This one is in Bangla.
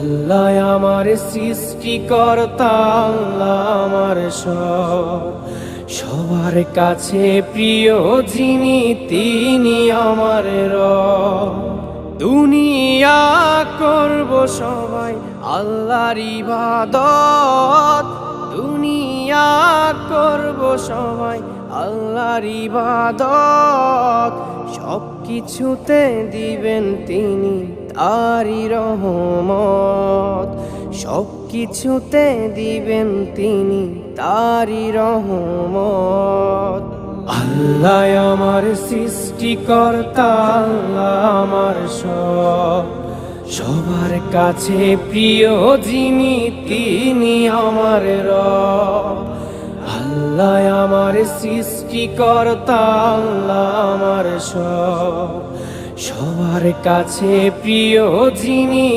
আল্লাহ আমার সৃষ্টিকর্তা, আল্লাহ আমার সবার কাছে প্রিয় যিনি তিনি আমার রব। দুনিয়া করব সবাই আল্লাহর ইবাদত, দুনিয়া করব সবাই আল্লাহর ইবাদত। সব কিছুতে দিবেন তিনি তারই রহমত, সব কিছুতে দিবেন তিনি তারই রহমত। আল্লাহ আমার সৃষ্টিকর্তা, আল্লাহ আমার সবার কাছে প্রিয় যিনি তিনি আমার রব। আল্লাহ আমার সৃষ্টিকর্তা, আল্লাহ আমার সবার কাছে প্রিয় যিনি